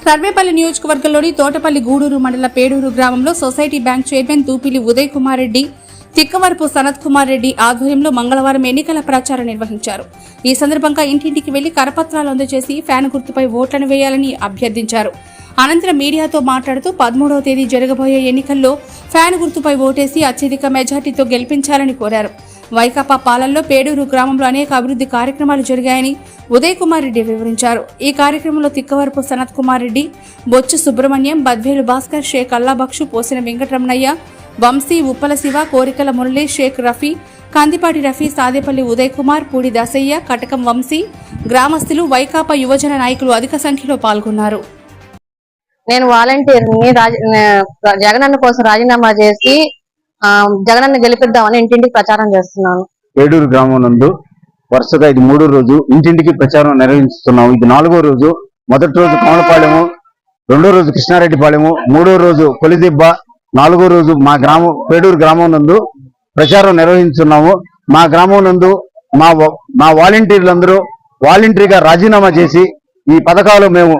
సర్వేపల్లి నియోజకవర్గంలోని తోటపల్లి గూడూరు మండల పేడూరు గ్రామంలో society bank chairman Thupili Uday Kumar Reddy, Tikkavarapu Sanath Kumar Reddy ఆధ్వర్యంలో మంగళవారం ఎన్నికల ప్రచారం నిర్వహించారు. ఈ సందర్భంగా ఇంటింటికి వెళ్లి కరపత్రాలు అందజేసి ఫ్యాన్ గుర్తుపై ఓట్లను వేయాలని అభ్యర్థించారు. అనంతరం మీడియాతో మాట్లాడుతూ 13వ తేదీ జరగబోయే ఎన్నికల్లో ఫ్యాన్ గుర్తుపై ఓటేసి అత్యధిక మెజార్టీతో గెలిపించాలని కోరారు. వైకాపా పాలనలో పేడూరు గ్రామంలో అనేక అభివృద్ధి కార్యక్రమాలు జరిగాయని ఉదయ్ కుమార్ రెడ్డి వివరించారు. ఈ కార్యక్రమంలో తిక్కవరపు సనత్ కుమార్ రెడ్డి, బొచ్చు సుబ్రహ్మణ్యం, బద్వేలు భాస్కర్, షేక్ అల్లాబక్షు, పోసిన వెంకటరమణయ్య, వంశీ, ఉప్పల శివ, కోరికల మురళి, షేక్ రఫీ, కందిపాటి రఫీ, సాదేపల్లి ఉదయ్ కుమార్, పూడి దసయ్య, కటకం వంశీ, గ్రామస్తులు, వైకాపా యువజన నాయకులు అధిక సంఖ్యలో పాల్గొన్నారు. నేను వాలంటీర్ని జగనన్న కోసం రాజీనామా చేసి జగనన్న గెలిపిద్దామని ఇంటింటికి ప్రచారం చేస్తున్నాను. పేడూరు గ్రామం నందు వరుసగా ఇది 3వ రోజు ఇంటింటికి ప్రచారం నిర్వహిస్తున్నాము. ఇది 4వ రోజు. మొదటి రోజు కోమలపాలెము, 2వ రోజు కృష్ణారెడ్డిపాలెము, 3వ రోజు కొలిదిబ్బ, 4వ రోజు మా గ్రామం పేడూరు గ్రామం నందు ప్రచారం నిర్వహిస్తున్నాము. మా గ్రామం నందు మా వాలంటీర్లందరూ వాలంటరీగా రాజీనామా చేసి ఈ పథకాలు మేము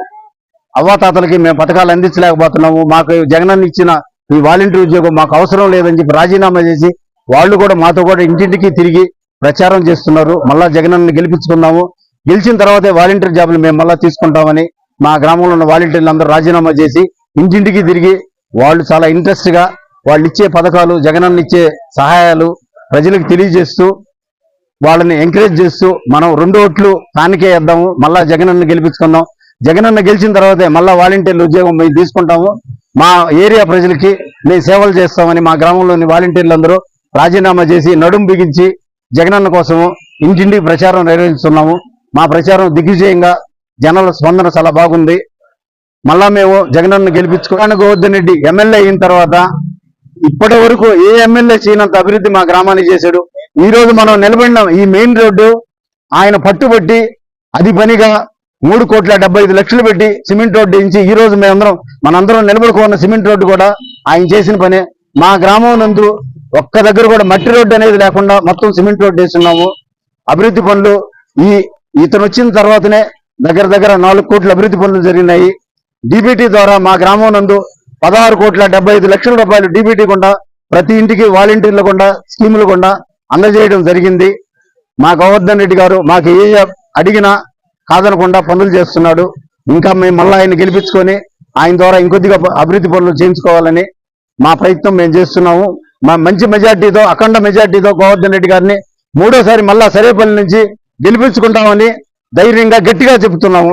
అవ్వాతాతలకి మేము పథకాలు అందించలేకపోతున్నాము, మాకు జగనన్న ఇచ్చిన ఈ వాలంటీర్ ఉద్యోగం మాకు అవసరం లేదని చెప్పి రాజీనామా చేసి వాళ్ళు కూడా మాతో కూడా ఇంటింటికి తిరిగి ప్రచారం చేస్తున్నారు. మళ్ళా జగనన్న గెలిపించుకున్నాము, గెలిచిన తర్వాతే వాలంటీర్ జాబులు మేము మళ్ళా తీసుకుంటామని మా గ్రామంలో ఉన్న వాలంటీర్లు అందరూ రాజీనామా చేసి ఇంటింటికి తిరిగి వాళ్ళు చాలా ఇంట్రెస్ట్ గా వాళ్ళు ఇచ్చే పథకాలు, జగనన్న ఇచ్చే సహాయాలు ప్రజలకు తెలియజేస్తూ వాళ్ళని ఎంకరేజ్ చేస్తూ మనం 2 ఓట్లు తానికే వేద్దాము, మళ్ళా జగనన్న గెలిపించుకుందాం, జగనన్న గెలిచిన తర్వాతే మళ్ళా వాలంటీర్ల ఉద్యోగం మేము తీసుకుంటాము, మా ఏరియా ప్రజలకి మేము సేవలు చేస్తామని మా గ్రామంలోని వాలంటీర్లందరూ రాజీనామా చేసి నడుం బిగించి జగనన్న కోసము ఇంటింటికి ప్రచారం నిర్వహిస్తున్నాము. మా ప్రచారం దిగ్విజయంగా జనాల స్పందన చాలా బాగుంది. మళ్ళా మేము జగనన్న గెలిపించుకోవడానికి గోవర్ధన్ రెడ్డి ఎమ్మెల్యే అయిన తర్వాత ఇప్పటి వరకు ఏ ఎమ్మెల్యే చేయనంత అభివృద్ధి మా గ్రామానికి చేశాడు. ఈ రోజు మనం నిలబడినాం ఈ మెయిన్ రోడ్డు ఆయన పట్టుబట్టి అది పనిగా 3,75,00,000 పెట్టి సిమెంట్ రోడ్డు వేయించి ఈ రోజు మనందరం నిలబడుకున్న సిమెంట్ రోడ్డు కూడా ఆయన చేసిన పనే. మా గ్రామం నందు ఒక్క దగ్గర కూడా మట్టి రోడ్డు అనేది లేకుండా మొత్తం సిమెంట్ రోడ్డు వేస్తున్నాము. అభివృద్ధి పనులు ఇతను వచ్చిన తర్వాతనే దగ్గర 4 కోట్ల అభివృద్ధి పనులు జరిగినాయి. డీబీటీ ద్వారా మా గ్రామం నందు 16,75,00,000 రూపాయలు డీబీటీ గుండా ప్రతి ఇంటికి వాలంటీర్ల గుండా స్కీములు గుండా అందజేయడం జరిగింది. మా గోవర్ధన్ రెడ్డి గారు మాకు ఏ అడిగినా కాదనకుండా పనులు చేస్తున్నాడు. ఇంకా మేము మళ్ళీ ఆయన గెలిపించుకొని ఆయన ద్వారా ఇంకొద్దిగా అభివృద్ధి పనులు చేయించుకోవాలని మా ప్రయత్నం మేము చేస్తున్నాము. మా మంచి మెజార్టీతో, అఖండ మెజార్టీతో గోవర్ధన్ రెడ్డి గారిని 3వసారి మళ్ళా సర్వేపల్లి నుంచి గెలిపించుకుంటామని ధైర్యంగా గట్టిగా చెబుతున్నాము.